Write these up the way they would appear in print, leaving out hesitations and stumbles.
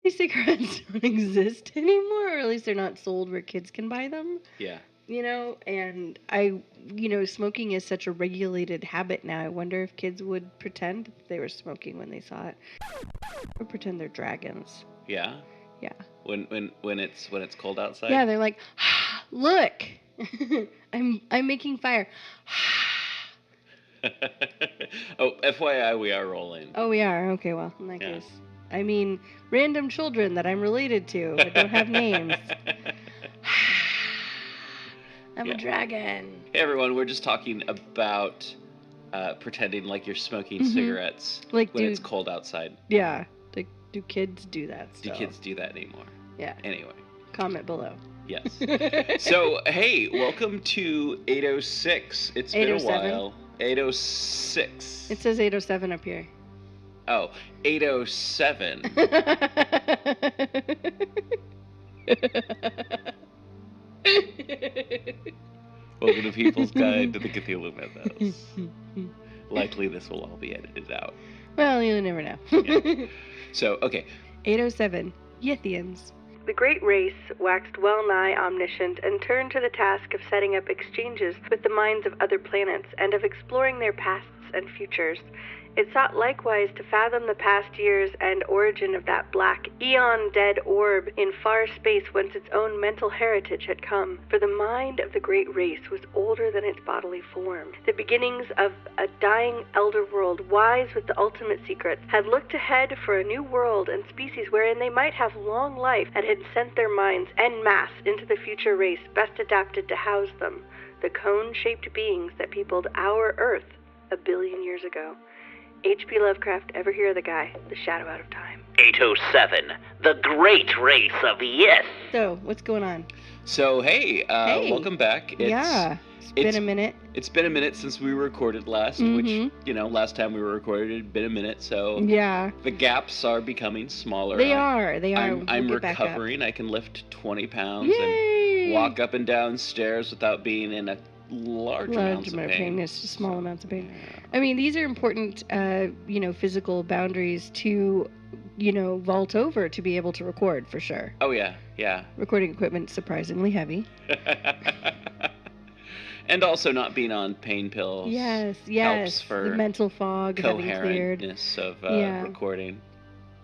cigarettes don't exist anymore, or at least they're not sold where kids can buy them. Yeah. And smoking is such a regulated habit now. I wonder if kids would pretend they were smoking when they saw it. Or pretend they're dragons. Yeah? Yeah. When it's cold outside? Yeah, they're like, look, I'm making fire. Oh, FYI, we are rolling. Oh, we are? Okay, well, in that case. I mean, random children that I'm related to but don't have names. I'm a dragon. Hey, everyone, we're just talking about pretending like you're smoking cigarettes when it's cold outside. Yeah. Like, do kids do that stuff? Do kids do that anymore? Yeah. Anyway. Comment below. Yes. So, hey, welcome to 806. It's been a while. 806. It says 807 up here. Oh, 807. Welcome to People's Guide to the Cthulhu Mythos. Likely this will all be edited out. Well, you never know. Yeah. So, okay. 807. Yithians. The great race waxed well nigh omniscient and turned to the task of setting up exchanges with the minds of other planets and of exploring their pasts and futures. It sought likewise to fathom the past years and origin of that black, eon-dead orb in far space whence its own mental heritage had come. For the mind of the great race was older than its bodily form. The beginnings of a dying elder world, wise with the ultimate secrets, had looked ahead for a new world and species wherein they might have long life, and had sent their minds en masse into the future race best adapted to house them, the cone-shaped beings that peopled our Earth 1 billion years ago. H.P. Lovecraft, ever hear of the guy, the shadow out of time? 807, the great race of Yes. So, what's going on? So, hey, welcome back. It's been a minute. It's been a minute since we recorded last, which, last time we were recorded, it had been a minute, so yeah, the gaps are becoming smaller. They are. I'm recovering. I can lift 20 pounds and walk up and down stairs without being in a large amounts of pain. It's just small amounts of pain. I mean, these are important, physical boundaries to, vault over to be able to record, for sure. Oh, yeah, yeah. Recording equipment surprisingly heavy. And also not being on pain pills. Yes. Helps for the mental fog having cleared. Coherentness of recording.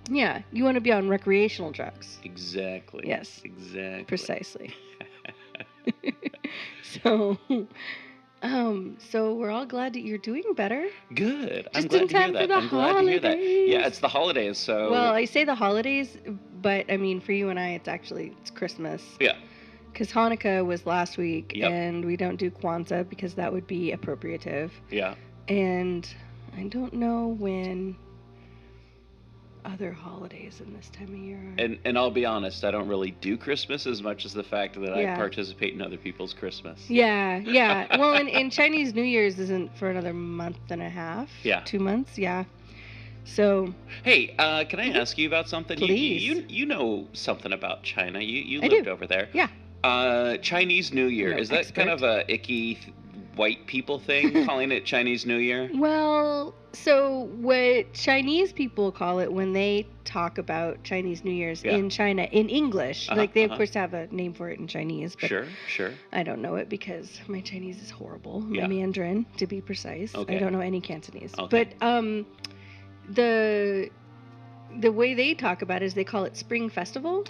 Yeah, you want to be on recreational drugs. Exactly. Yes. Exactly. Precisely. So we're all glad that you're doing better. Good. Just I'm glad in to hear time that. for the I'm glad to hear that. holidays. Yeah, it's the holidays, so. Well, I say the holidays, but I mean for you and I, it's Christmas. Yeah. Because Hanukkah was last week, and we don't do Kwanzaa because that would be appropriative. Yeah. And I don't know when other holidays in this time of year are. And I'll be honest, I don't really do Christmas as much as the fact that I participate in other people's Christmas. Yeah. Well, and Chinese New Year's isn't for another month and a half. Yeah. 2 months, yeah. So. Hey, can I ask you about something? Please. You know something about China. You lived over there. Yeah. Chinese New Year, is that kind of a icky white people thing, calling it Chinese New Year? Well, so what Chinese people call it when they talk about Chinese New Year's in China, in English, like they of course have a name for it in Chinese. But Sure. I don't know it because my Chinese is horrible. My Mandarin, to be precise. Okay. I don't know any Cantonese. Okay. But the way they talk about it is they call it Spring Festival.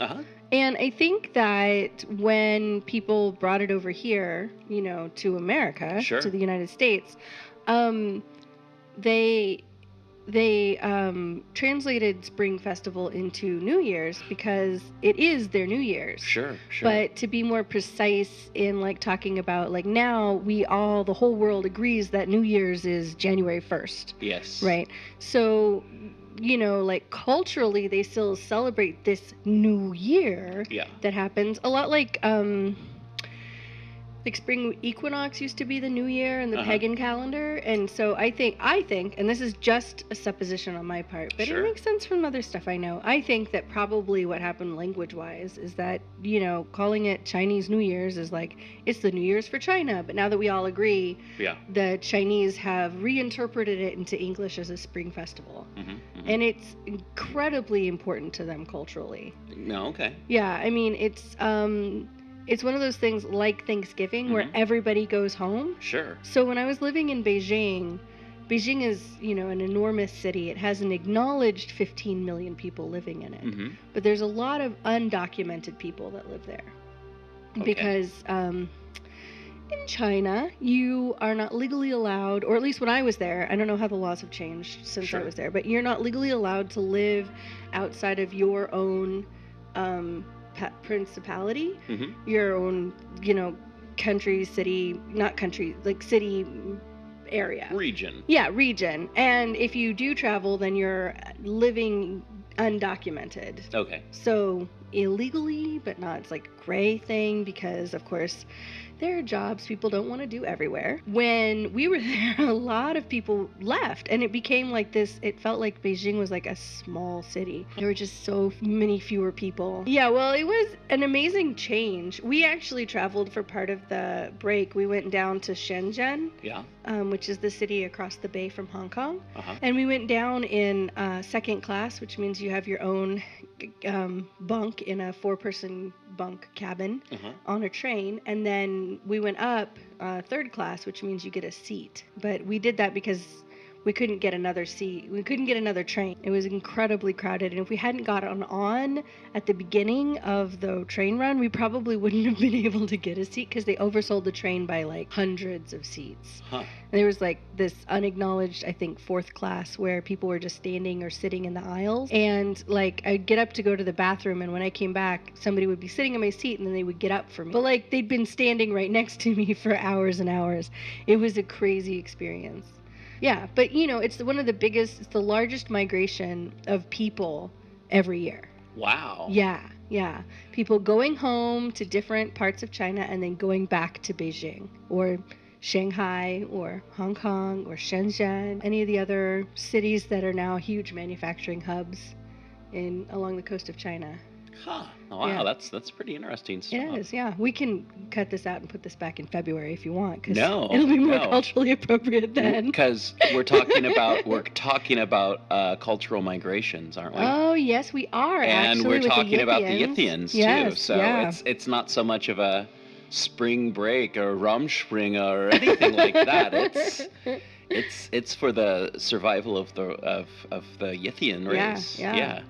And I think that when people brought it over here, to America, to the United States, they translated Spring Festival into New Year's because it is their New Year's. Sure. But to be more precise in talking about now the whole world agrees that New Year's is January 1st. Yes. Right. So, culturally they still celebrate this new year that happens a lot like Like spring equinox used to be the new year in the pagan calendar, and so I think, and this is just a supposition on my part, but it makes sense from other stuff I know. I think that probably what happened language-wise is that, you know, calling it Chinese New Year's is like, it's the New Year's for China, but now that we all agree, the Chinese have reinterpreted it into English as a spring festival, and it's incredibly important to them culturally. No, okay. Yeah, I mean, it's one of those things like Thanksgiving where everybody goes home. Sure. So when I was living in Beijing is, you know, an enormous city. It has an acknowledged 15 million people living in it. But there's a lot of undocumented people that live there. Okay. Because in China, you are not legally allowed, or at least when I was there, I don't know how the laws have changed since I was there, but you're not legally allowed to live outside of your own principality, your own, you know, country, city, not country, like city area. Region. Yeah, region. And if you do travel, then you're living undocumented. Okay. So illegally, but not, it's like a gray thing because, of course, there are jobs people don't want to do everywhere. When we were there, a lot of people left, and it became like this, it felt like Beijing was like a small city. There were just so many fewer people. Yeah, well, it was an amazing change. We actually traveled for part of the break. We went down to Shenzhen, which is the city across the bay from Hong Kong. And we went down in second class, which means you have your own bunk in a 4-person bunk cabin on a train, and then we went up third class, which means you get a seat. But we did that because we couldn't get another seat. We couldn't get another train. It was incredibly crowded, and if we hadn't gotten on at the beginning of the train run, we probably wouldn't have been able to get a seat because they oversold the train by like hundreds of seats. And there was like this unacknowledged, I think, 4th class where people were just standing or sitting in the aisles, and like I'd get up to go to the bathroom, and when I came back, somebody would be sitting in my seat and then they would get up for me. But like they'd been standing right next to me for hours and hours. It was a crazy experience. Yeah, but you know, it's one of the biggest, it's the largest migration of people every year. Wow. Yeah. People going home to different parts of China and then going back to Beijing or Shanghai or Hong Kong or Shenzhen, any of the other cities that are now huge manufacturing hubs along the coast of China. Huh. Wow, yeah. That's pretty interesting stuff. It is, yeah. We can cut this out and put this back in February if you want, because it'll be more culturally appropriate then. Because we're talking about cultural migrations, aren't we? Oh yes, we are. And actually, we're talking about the Yithians too. So yeah. it's not so much of a spring break or Rumspringa or anything like that. It's for the survival of the Yithian race. Yeah.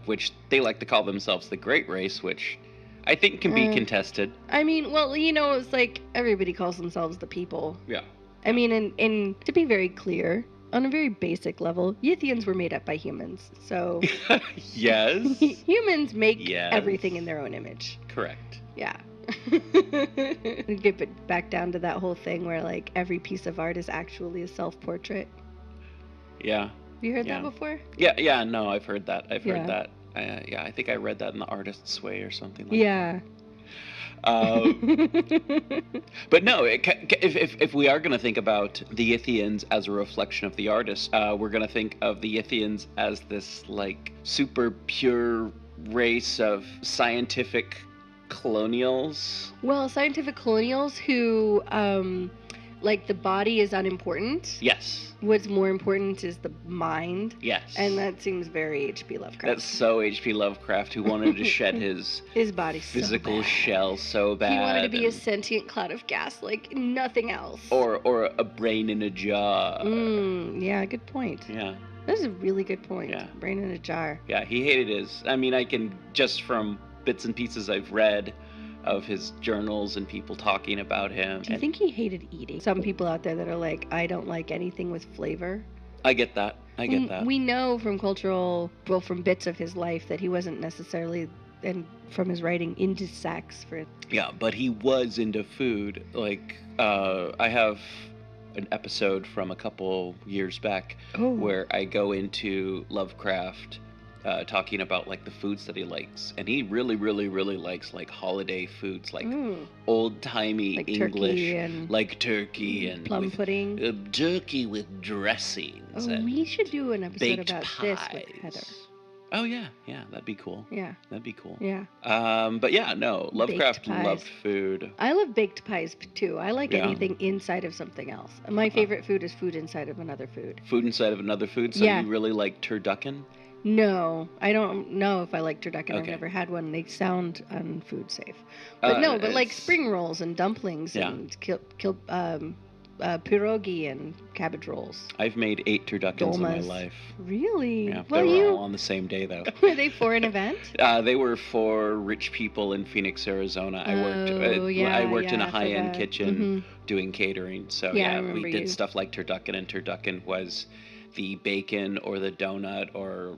Which they like to call themselves the Great Race, which I think can be contested. I mean, well, you know, it's like everybody calls themselves the people. Yeah. I mean, and to be very clear, on a very basic level, Yithians were made up by humans. So yes, humans make everything in their own image. Correct. Yeah. Get it back down to that whole thing where like every piece of art is actually a self-portrait. Yeah. Have you heard that before? Yeah, no, I've heard that. I've heard that. I think I read that in The Artist's Way or something like that. But no, if we are going to think about the Yithians as a reflection of the artist, we're going to think of the Yithians as this like super pure race of scientific colonials. Well, scientific colonials who like the body is unimportant. Yes. What's more important is the mind. Yes. And that seems very H.P. Lovecraft. That's so H.P. Lovecraft, who wanted to shed his body physical shell so bad. He wanted to be a sentient cloud of gas like nothing else. Or a brain in a jar. Yeah, good point. Yeah. That's a really good point. Yeah. Brain in a jar. Yeah, he hated his... I mean, I can, just from bits and pieces I've read of his journals and people talking about him. Do you think he hated eating? Some people out there that are like, I don't like anything with flavor. I get that. We know from from bits of his life that he wasn't necessarily, and from his writing, into sex. Yeah, but he was into food. Like, I have an episode from a couple years back where I go into Lovecraft talking about like the foods that he likes, and he really, really, really likes like holiday foods, like old-timey like English, turkey and like turkey and plum pudding. Turkey with dressings. Oh, and we should do an episode baked about pies. this with Heather. Oh yeah, that'd be cool. Yeah. That'd be cool. Yeah. But yeah, no, Lovecraft loved food. I love baked pies too. I like Yeah. anything inside of something else. My favorite food is food inside of another food. Food inside of another food? So Yeah. you really like turducken? No, I don't know if I like turducken. Okay. I've never had one. They sound unfood safe. But no, but like spring rolls and dumplings and pierogi and cabbage rolls. I've made 8 turduckens in my Dolmas. life. Really? Yeah, Well, they were all on the same day though. Were they for an event? They were for rich people in Phoenix, Arizona. I worked in a high-end kitchen doing catering. So we did stuff like turducken, and turducken was the bacon or the donut or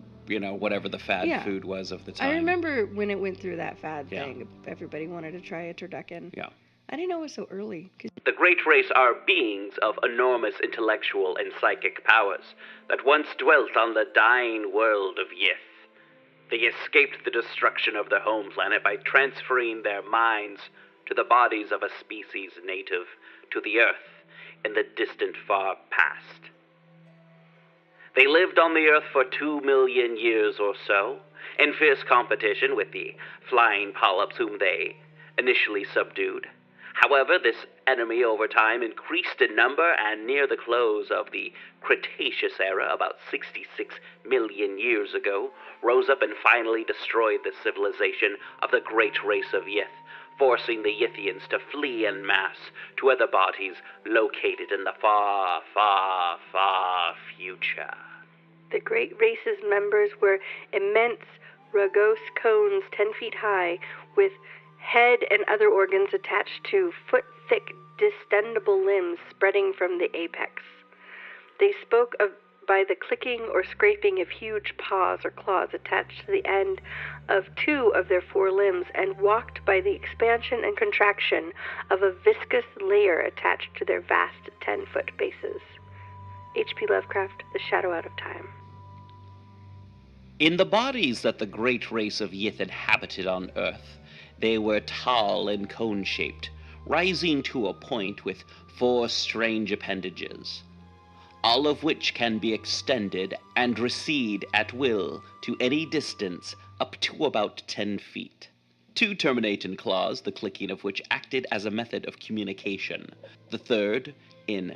whatever the fad food was of the time. I remember when it went through that fad thing. Everybody wanted to try a turducken. Yeah. I didn't know it was so early. The great race are beings of enormous intellectual and psychic powers that once dwelt on the dying world of Yith. They escaped the destruction of their home planet by transferring their minds to the bodies of a species native to the Earth in the distant far past. They lived on the Earth for 2 million years or so, in fierce competition with the flying polyps whom they initially subdued. However, this enemy over time increased in number, and near the close of the Cretaceous era, about 66 million years ago, rose up and finally destroyed the civilization of the great race of Yith, forcing the Yithians to flee en masse to other bodies located in the far, far, far future. The great race's members were immense, rugose cones 10 feet high, with head and other organs attached to foot-thick, distendable limbs spreading from the apex. They spoke of by the clicking or scraping of huge paws or claws attached to the end of 2 of their 4 limbs, and walked by the expansion and contraction of a viscous layer attached to their vast 10-foot bases. H.P. Lovecraft, The Shadow Out of Time. In the bodies that the great race of Yith inhabited on Earth, they were tall and cone-shaped, rising to a point with 4 strange appendages, all of which can be extended and recede at will to any distance up to about 10 feet. 2 terminating claws, the clicking of which acted as a method of communication. The third in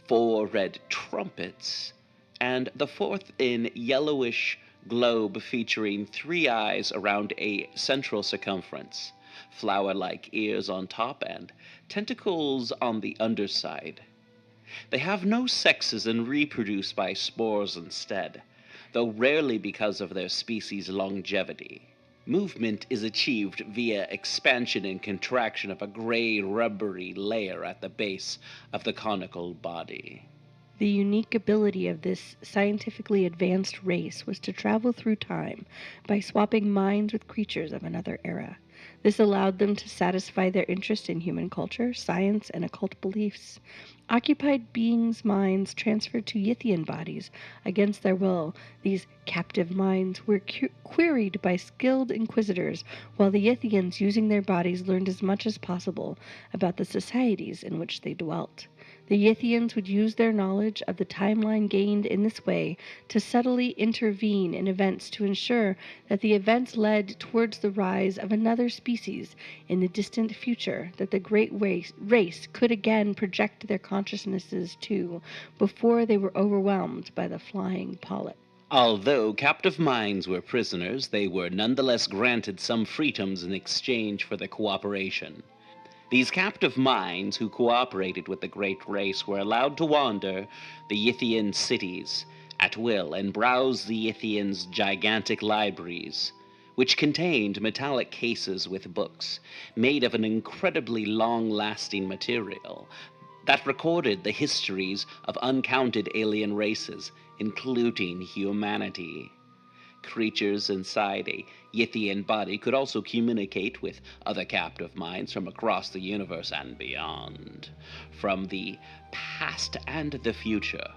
4 red trumpets, and the 4th in yellowish globe featuring 3 eyes around a central circumference, flower-like ears on top, and tentacles on the underside. They have no sexes and reproduce by spores instead, though rarely because of their species' longevity. Movement is achieved via expansion and contraction of a gray, rubbery layer at the base of the conical body. The unique ability of this scientifically advanced race was to travel through time by swapping minds with creatures of another era. This allowed them to satisfy their interest in human culture, science, and occult beliefs. Occupied beings' minds transferred to Yithian bodies against their will. These captive minds were queried by skilled inquisitors, while the Yithians, using their bodies, learned as much as possible about the societies in which they dwelt. The Yithians would use their knowledge of the timeline gained in this way to subtly intervene in events to ensure that the events led towards the rise of another species in the distant future that the great race could again project their consciousnesses to before they were overwhelmed by the flying polyp. Although captive minds were prisoners, they were nonetheless granted some freedoms in exchange for their cooperation. These captive minds who cooperated with the great race were allowed to wander the Yithian cities at will and browse the Yithians' gigantic libraries, which contained metallic cases with books made of an incredibly long-lasting material that recorded the histories of uncounted alien races, including humanity. Creatures inside a Yithian body could also communicate with other captive minds from across the universe and beyond, from the past and the future,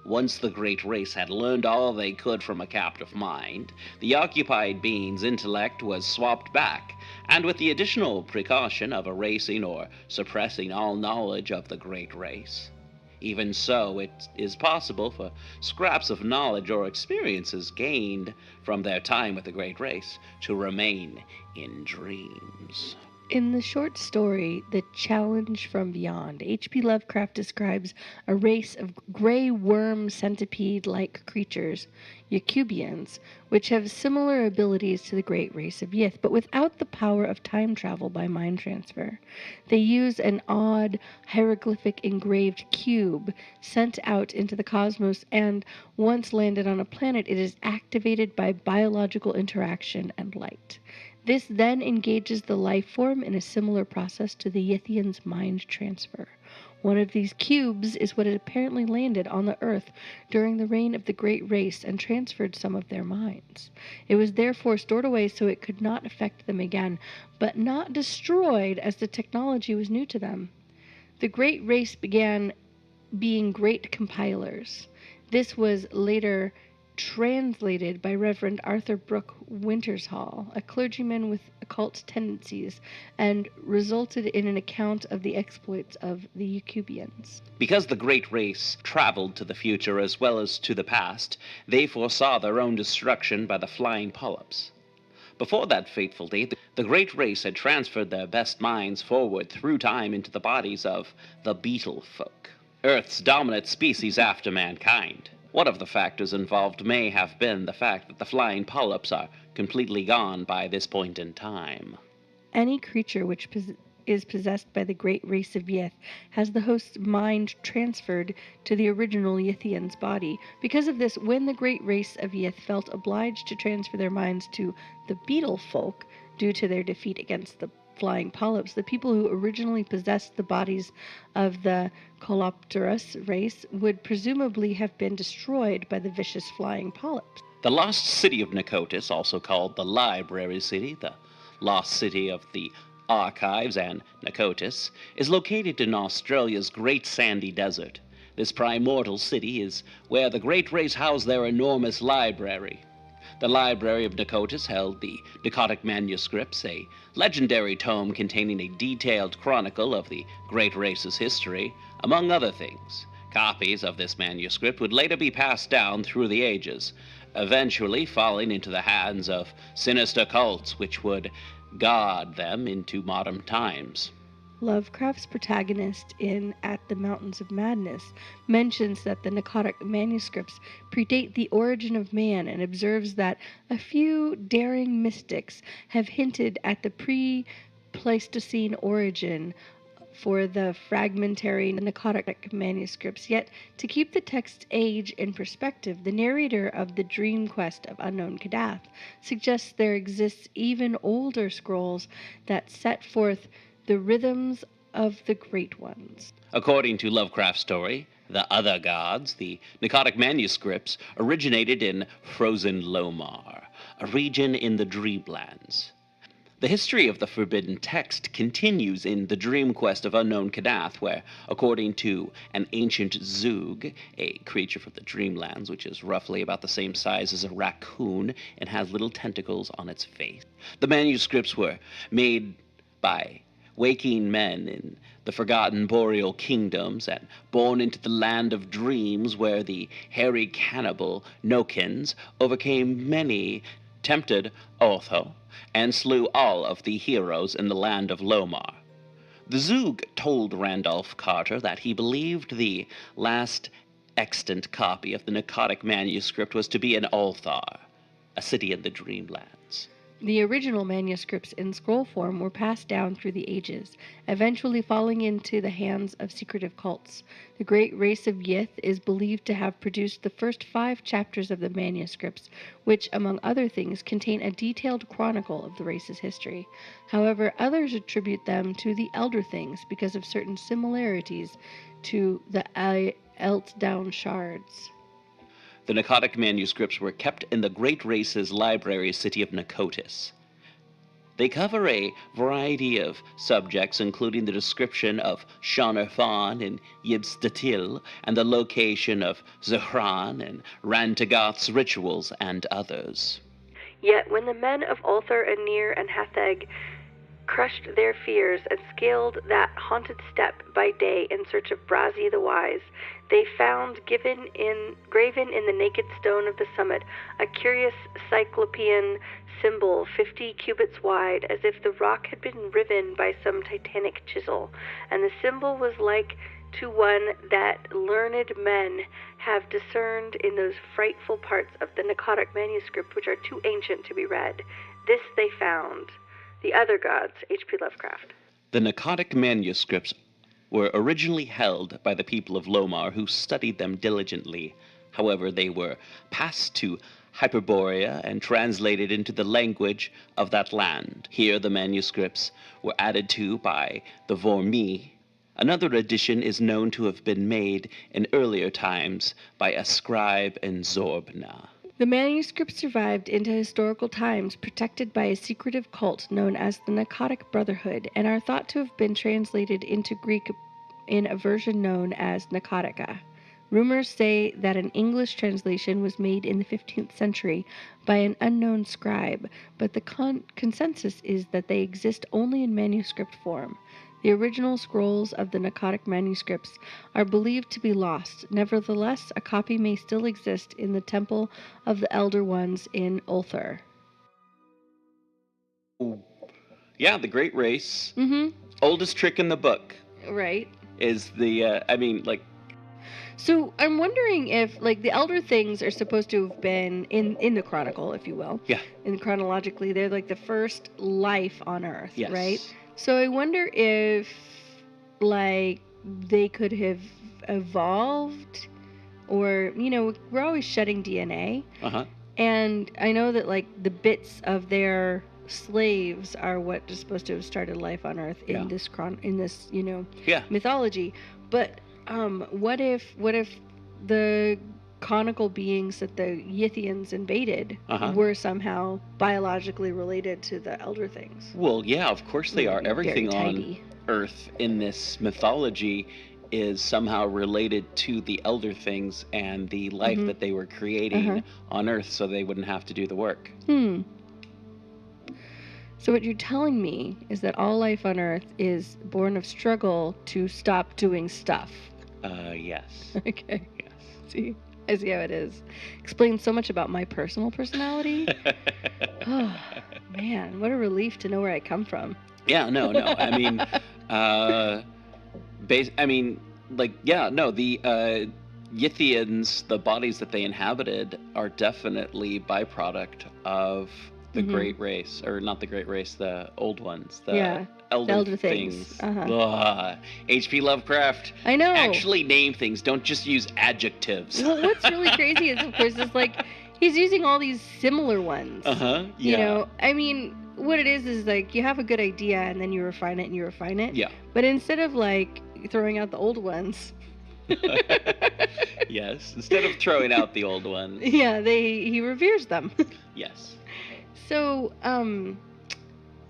Once the great race had learned all they could from a captive mind, the occupied being's intellect was swapped back, and with the additional precaution of erasing or suppressing all knowledge of the great race. Even so, it is possible for scraps of knowledge or experiences gained from their time with the great race to remain in dreams. In the short story, The Challenge from Beyond, H.P. Lovecraft describes a race of gray worm centipede-like creatures, Yacubians, which have similar abilities to the great race of Yith, but without the power of time travel by mind transfer. They use an odd, hieroglyphic engraved cube sent out into the cosmos, and once landed on a planet, it is activated by biological interaction and light. This then engages the life form in a similar process to the Yithians' mind transfer. One of these cubes is what had apparently landed on the Earth during the reign of the Great Race and transferred some of their minds. It was therefore stored away so it could not affect them again, but not destroyed as the technology was new to them. The Great Race began being great compilers. This was later translated by Reverend Arthur Brooke Wintershall, a clergyman with occult tendencies, and resulted in an account of the exploits of the Yacubians. Because the great race traveled to the future as well as to the past, they foresaw their own destruction by the flying polyps. Before that fateful day, the great race had transferred their best minds forward through time into the bodies of the beetle folk, Earth's dominant species after mankind. One of the factors involved may have been the fact that the flying polyps are completely gone by this point in time. Any creature which is possessed by the great race of Yith has the host's mind transferred to the original Yithian's body. Because of this, when the great race of Yith felt obliged to transfer their minds to the beetle folk due to their defeat against the flying polyps, the people who originally possessed the bodies of the Colopterus race would presumably have been destroyed by the vicious flying polyps. The lost city of Pnakotic, also called the Library City, the lost city of the Archives, and Pnakotic, is located in Australia's Great Sandy Desert. This primordial city is where the great race housed their enormous library. The Library of Pnakotic held the Pnakotic Manuscripts, a legendary tome containing a detailed chronicle of the great race's history, among other things. Copies of this manuscript would later be passed down through the ages, eventually falling into the hands of sinister cults which would guard them into modern times. Lovecraft's protagonist in At the Mountains of Madness mentions that the Pnakotic manuscripts predate the origin of man and observes that a few daring mystics have hinted at the pre-Pleistocene origin for the fragmentary Pnakotic manuscripts. Yet, to keep the text's age in perspective, the narrator of the Dream Quest of Unknown Kadath suggests there exists even older scrolls that set forth the rhythms of the Great Ones. According to Lovecraft's story, The Other Gods, the Pnakotic manuscripts originated in frozen Lomar, a region in the Dreamlands. The history of the forbidden text continues in the Dream Quest of Unknown Kadath, where, according to an ancient Zoog, a creature from the Dreamlands, which is roughly about the same size as a raccoon and has little tentacles on its face, the manuscripts were made by waking men in the forgotten boreal kingdoms and born into the land of dreams, where the hairy cannibal Nokins overcame many, tempted Otho, and slew all of the heroes in the land of Lomar. The Zoog told Randolph Carter that he believed the last extant copy of the Pnakotic manuscript was to be in Ulthar, a city in the Dreamlands. The original manuscripts in scroll form were passed down through the ages, eventually falling into the hands of secretive cults. The great race of Yith is believed to have produced the first 5 chapters of the manuscripts, which, among other things, contain a detailed chronicle of the race's history. However, others attribute them to the Elder Things because of certain similarities to the Eltdown shards. The Pnakotic manuscripts were kept in the Great Race's library city of Pnakotic. They cover a variety of subjects, including the description of Shonarfan and Yibstatil, and the location of Zehran and Rantagoth's rituals, and others. Yet when the men of Ulthar and Nir and Hatheg crushed their fears and scaled that haunted step by day in search of Brazi the Wise, they found graven in the naked stone of the summit a curious cyclopean symbol 50 cubits wide, as if the rock had been riven by some titanic chisel, and the symbol was like to one that learned men have discerned in those frightful parts of the Pnakotic manuscript which are too ancient to be read. This they found. The Other Gods, H.P. Lovecraft. The Pnakotic manuscripts were originally held by the people of Lomar, who studied them diligently. However, they were passed to Hyperborea and translated into the language of that land. Here the manuscripts were added to by the Vormi. Another edition is known to have been made in earlier times by a scribe in Zorbna. The manuscripts survived into historical times, protected by a secretive cult known as the Pnakotic Brotherhood, and are thought to have been translated into Greek in a version known as Pnakotica. Rumors say that an English translation was made in the 15th century by an unknown scribe, but the consensus is that they exist only in manuscript form. The original scrolls of the Pnakotic manuscripts are believed to be lost. Nevertheless, a copy may still exist in the Temple of the Elder Ones in Ulthar. Yeah, the Great Race. Mm-hmm. Oldest trick in the book. Right. Is the, So I'm wondering if, the Elder Things are supposed to have been in the Chronicle, if you will. Yeah. Chronologically, they're the first life on Earth, yes. Right? So I wonder if, they could have evolved, or, we're always shedding DNA. Uh-huh. And I know that, the bits of their slaves are what is supposed to have started life on Earth in this mythology. But what if the conical beings that the Yithians invaded were somehow biologically related to the Elder Things? Well, yeah, of course they are. Everything on Earth in this mythology is somehow related to the Elder Things and the life that they were creating on Earth, so they wouldn't have to do the work. So what you're telling me is that all life on Earth is born of struggle to stop doing stuff. Yes. Okay. Yes. See? I see how it is. Explains so much about my personal personality. Oh, man, what a relief to know where I come from. Yeah, no. I mean, the Yithians, the bodies that they inhabited, are definitely byproduct of the Great Race, or not the Great Race, the old ones, the Elder Things. H.P. Lovecraft. I know. Actually name things. Don't just use adjectives. Well, what's really crazy is, of course, is he's using all these similar ones. Yeah. You know, I mean, what it is you have a good idea and then you refine it. Yeah. But instead of throwing out the old ones. Yes. Instead of throwing out the old ones. Yeah, he reveres them. Yes. So,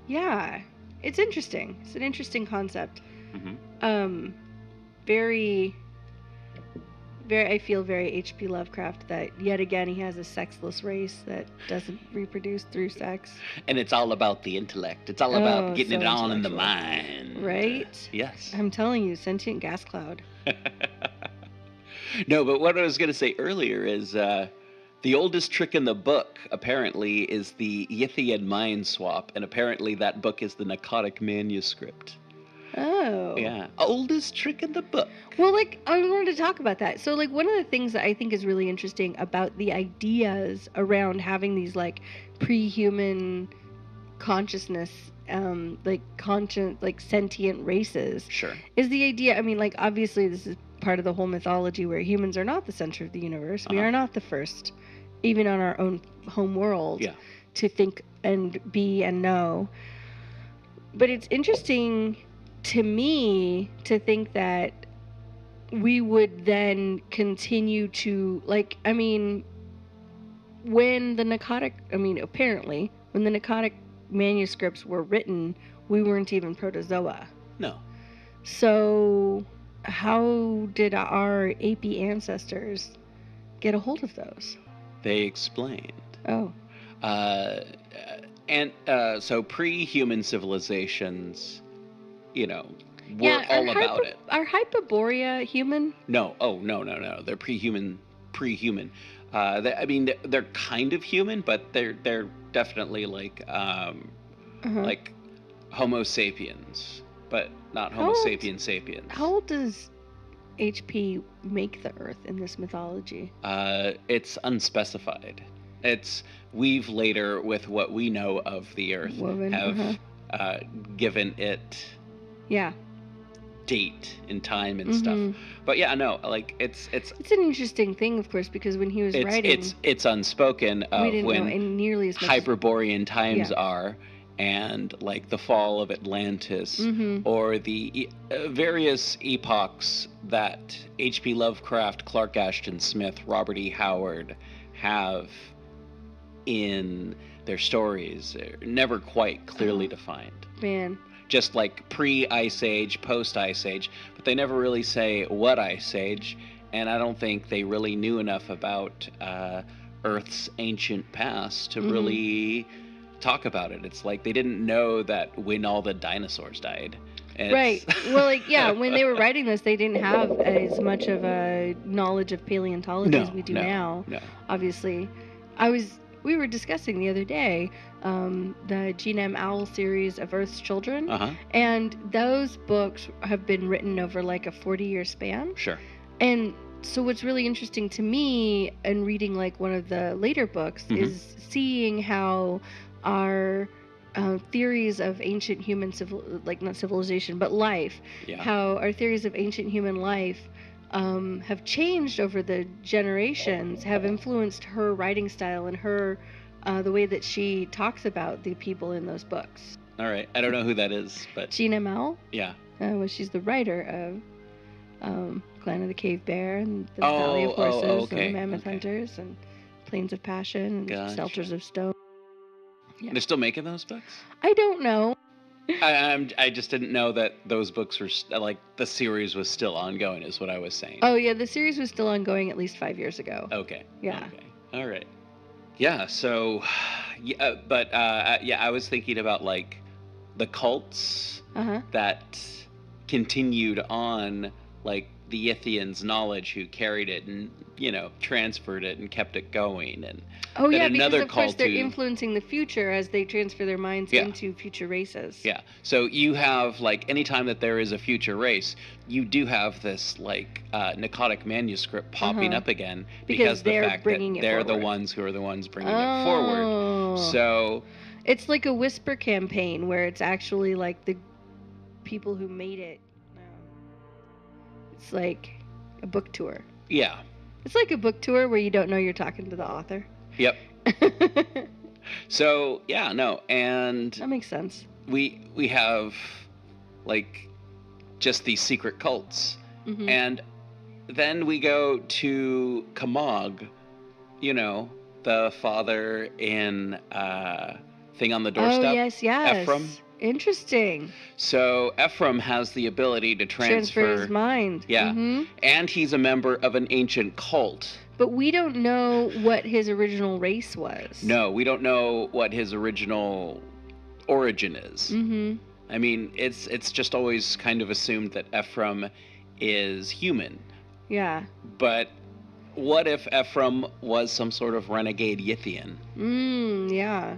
yeah, it's interesting. It's an interesting concept. Very, I feel very H.P. Lovecraft that yet again he has a sexless race that doesn't reproduce through sex. And it's all about the intellect. It's all about getting it on in the mind. Right? Yes. I'm telling you, sentient gas cloud. No, but what I was going to say earlier is the oldest trick in the book, apparently, is the Yithian mind swap, and apparently that book is the Pnakotic manuscript. Oh. Yeah. Oldest trick in the book. Well, I wanted to talk about that. So, one of the things that I think is really interesting about the ideas around having these, pre-human consciousness, sentient races. Sure. Is the idea, obviously this is part of the whole mythology where humans are not the center of the universe. We are not the first, even on our own home world, to think and be and know. But it's interesting to me to think that we would then continue to, when the Pnakotic, apparently, when the Pnakotic manuscripts were written, we weren't even protozoa. No. So how did our AP ancestors get a hold of those? They explained. Oh. So pre-human civilizations, were Yeah, all about it. Are Hyperborea human? No. Oh, no. They're pre-human. They're kind of human, but they're definitely like Homo sapiens, but not Homo sapiens sapiens. How old does HP make the Earth in this mythology? It's unspecified. We've later, with what we know of the Earth, given it date and time and stuff. But yeah, no, like it's an interesting thing, of course, because when he was writing, it's unspoken of we didn't when know nearly as much Hyperborean times are, and like the fall of Atlantis, or the various epochs that H.P. Lovecraft, Clark Ashton Smith, Robert E. Howard have in their stories. They're never quite clearly defined. Man. Just like pre-Ice Age, post-Ice Age, but they never really say what Ice Age, and I don't think they really knew enough about Earth's ancient past to really talk about it. It's like they didn't know that when all the dinosaurs died. Right. Well, when they were writing this, they didn't have as much of a knowledge of paleontology as we do now. No. Obviously. We were discussing the other day the Gene M. Owl series of Earth's Children, and those books have been written over like a 40-year span. Sure. And so what's really interesting to me in reading like one of the later books is seeing how our theories of ancient human not civilization, but life, how our theories of ancient human life have changed over the generations, have influenced her writing style and her the way that she talks about the people in those books. All right. I don't know who that is, but... Gene M. Owl? Yeah. Well, she's the writer of Clan of the Cave Bear and the Valley of Horses and the Mammoth Hunters and Plains of Passion and Shelters of Stone. Yeah. They're still making those books? I don't know. I just didn't know that those books were like the series was still ongoing is what I was saying. Oh yeah, the series was still ongoing at least 5 years ago. Okay. Yeah. Okay. All right. Yeah. So, I was thinking about like the cults that continued on, like the Yithians' knowledge, who carried it and transferred it and kept it going, and because of course they're influencing the future as they transfer their minds into future races. Yeah. So you have like anytime that there is a future race, you do have this like Pnakotic manuscript popping up again because of the fact that they're the ones who are the ones bringing it forward. So it's like a whisper campaign where it's actually like the people who made it. It's like a book tour. Yeah. It's like a book tour where you don't know you're talking to the author. Yep. So, and... That makes sense. We have, like, just these secret cults. And then we go to Kamog, the father in Thing on the Doorstep. Oh, yes. Ephraim. Interesting. So Ephraim has the ability to transfer his mind. Yeah. And he's a member of an ancient cult. But we don't know what his original race was. No, we don't know what his original origin is. I mean, it's just always kind of assumed that Ephraim is human. Yeah. But what if Ephraim was some sort of renegade Yithian? Yeah.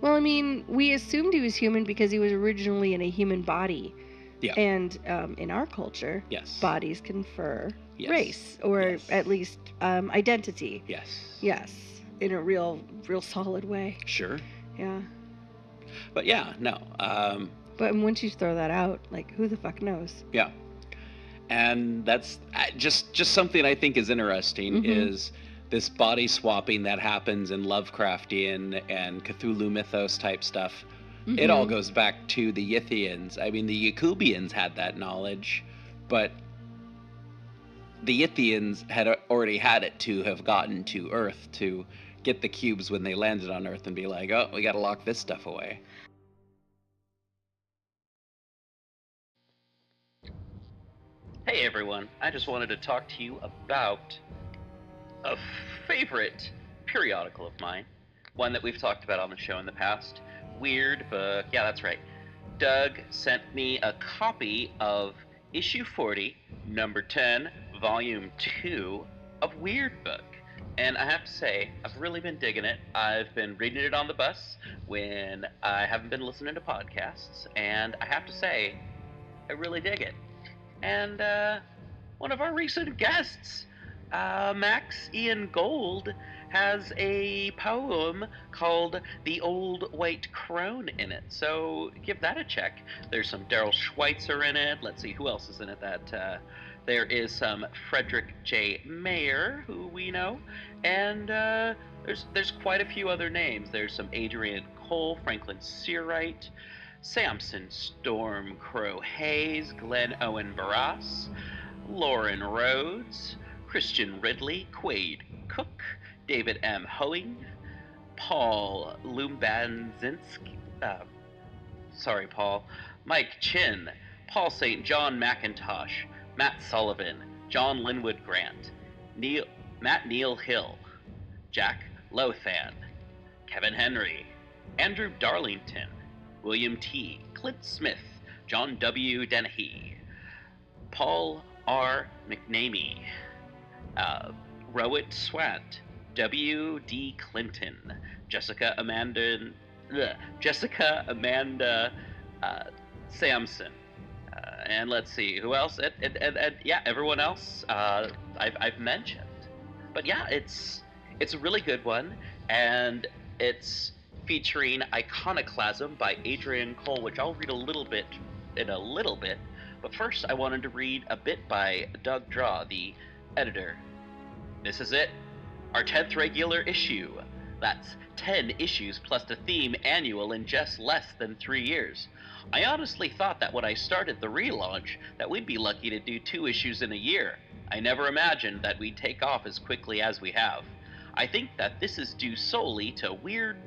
Well, I mean, we assumed he was human because he was originally in a human body. Yeah. And in our culture, bodies confer race, or at least identity. Yes. Yes. In a real solid way. Sure. Yeah. But yeah, no. But once you throw that out, like, who the fuck knows? Yeah. And that's just something I think is interesting is this body swapping that happens in Lovecraftian and Cthulhu mythos type stuff. It all goes back to the Yithians. I mean, the Yakubians had that knowledge, but the Yithians had already had it to have gotten to Earth to get the cubes when they landed on Earth and be like, oh, we gotta lock this stuff away. Hey everyone, I just wanted to talk to you about a favorite periodical of mine, one that we've talked about on the show in the past, Weird Book. Yeah, that's right. Doug sent me a copy of issue 40, number 10, volume 2 of Weird Book. And I have to say, I've really been digging it. I've been reading it on the bus when I haven't been listening to podcasts, and I have to say, I really dig it. And one of our recent guests, Max Ian Gold, has a poem called The Old White Crone in it, so give that a check. There's some Daryl Schweitzer in it. Let's see, who else is in it? There is some Frederick J. Mayer, who we know, and there's quite a few other names. There's some Adrian Cole, Franklin Seawright, Samson Storm Crow Hayes, Glenn Owen Barras, Lauren Rhodes, Christian Ridley, Quade Cook, David M. Hoeing, Paul Lumbanzinski, sorry Paul, Mike Chin, Paul St. John McIntosh, Matt Sullivan, John Linwood Grant, Matt Neal Hill, Jack Lothan, Kevin Henry, Andrew Darlington, William T., Clint Smith, John W. Dennehy, Paul R. McNamee, Rowett Swant, W. D. Clinton, Jessica Amanda Sampson, and let's see who else. And yeah, everyone else I've mentioned. But yeah, it's a really good one, and it's featuring Iconoclasm by Adrian Cole, which I'll read in a little bit. But first, I wanted to read a bit by Doug Draw, the editor. This is it, our 10th regular issue. That's 10 issues plus the theme annual in just less than 3 years. I honestly thought that when I started the relaunch that we'd be lucky to do 2 issues in a year. I never imagined that we'd take off as quickly as we have. I think that this is due solely to Weird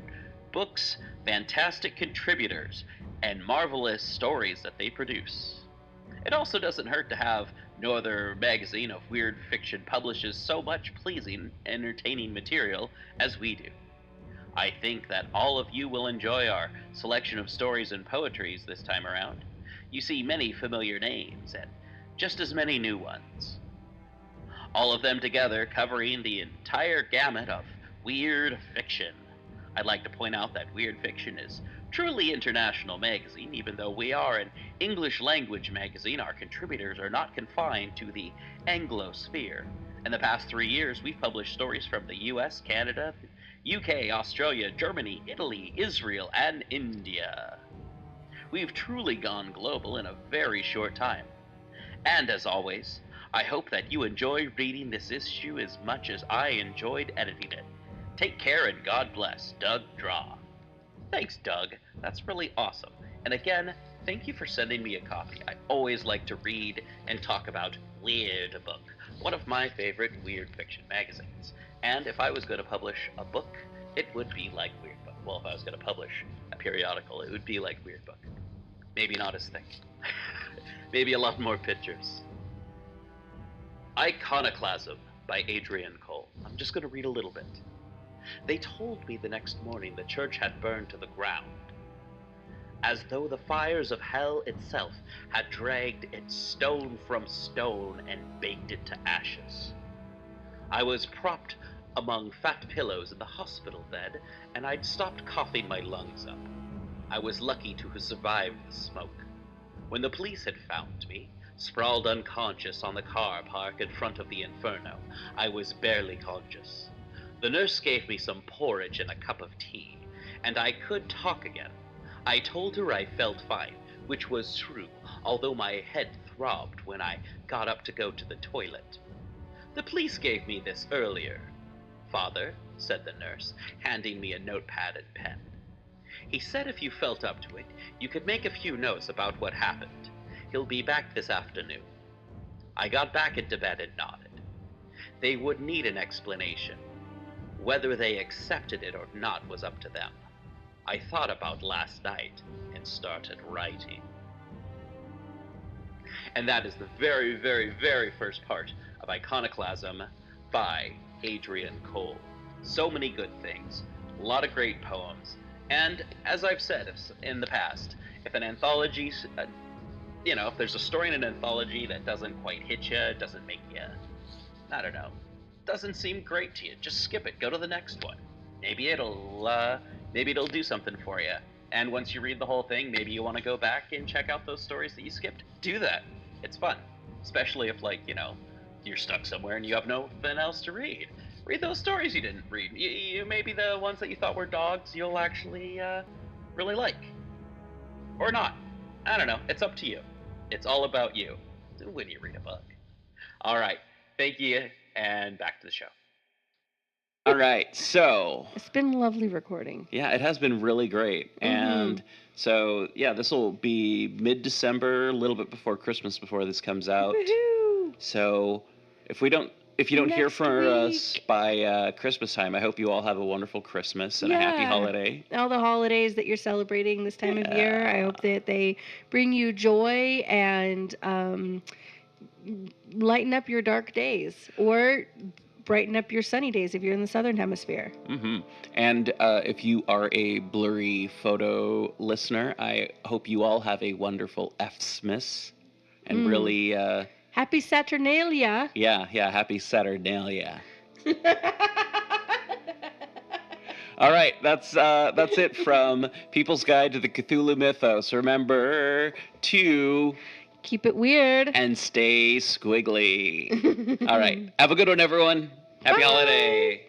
Book's fantastic contributors and marvelous stories that they produce. It also doesn't hurt to have no other magazine of weird fiction publishes so much pleasing, entertaining material as we do. I think that all of you will enjoy our selection of stories and poetries this time around. You see many familiar names and just as many new ones. All of them together covering the entire gamut of weird fiction. I'd like to point out that Weird Fiction is truly international magazine. Even though we are an English language magazine, our contributors are not confined to the Anglosphere. In the past 3 years, we've published stories from the US, Canada, UK, Australia, Germany, Italy, Israel, and India. We've truly gone global in a very short time. And as always, I hope that you enjoy reading this issue as much as I enjoyed editing it. Take care and God bless, Doug Draw. Thanks, Doug. That's really awesome. And again, thank you for sending me a copy. I always like to read and talk about Weird Book, one of my favorite weird fiction magazines. And if I was going to publish a book, it would be like Weird Book. Well, if I was going to publish a periodical, it would be like Weird Book. Maybe not as thick. Maybe a lot more pictures. Iconoclasm by Adrian Cole. I'm just going to read a little bit. They told me the next morning the church had burned to the ground, as though the fires of hell itself had dragged it stone from stone and baked it to ashes. I was propped among fat pillows in the hospital bed, and I'd stopped coughing my lungs up. I was lucky to have survived the smoke. When the police had found me, sprawled unconscious on the car park in front of the inferno, I was barely conscious. The nurse gave me some porridge and a cup of tea, and I could talk again. I told her I felt fine, which was true, although my head throbbed when I got up to go to the toilet. The police gave me this earlier. Father, said the nurse, handing me a notepad and pen. He said if you felt up to it, you could make a few notes about what happened. He'll be back this afternoon. I got back into bed and nodded. They would need an explanation. Whether they accepted it or not was up to them. I thought about last night and started writing. And that is the very, very, very first part of Iconoclasm by Adrian Cole. So many good things, a lot of great poems, and as I've said in the past, if an anthology, if there's a story in an anthology that doesn't quite hit you, doesn't make you, I don't know, doesn't seem great to you, just skip it, go to the next one. Maybe it'll do something for you. And once you read the whole thing, maybe you want to go back and check out those stories that you skipped. Do that. It's fun. Especially if, you're stuck somewhere and you have nothing else to read. Read those stories you didn't read. You maybe the ones that you thought were dogs you'll actually really like. Or not. I don't know. It's up to you. It's all about you when you read a book. All right. Thank you, and back to the show. All right, so... It's been lovely recording. Yeah, it has been really great. Mm-hmm. And so, yeah, this will be mid-December, a little bit before Christmas before this comes out. Woohoo! So, if you don't hear from us by Christmas time, I hope you all have a wonderful Christmas and a happy holiday. All the holidays that you're celebrating this time of year, I hope that they bring you joy and lighten up your dark days, or brighten up your sunny days if you're in the southern hemisphere. Mm-hmm. And if you are a blurry photo listener, I hope you all have a wonderful Xmas and really... Happy Saturnalia. Yeah, happy Saturnalia. All right, that's it from People's Guide to the Cthulhu Mythos. Remember to... keep it weird. And stay squiggly. All right. Have a good one, everyone. Happy holiday.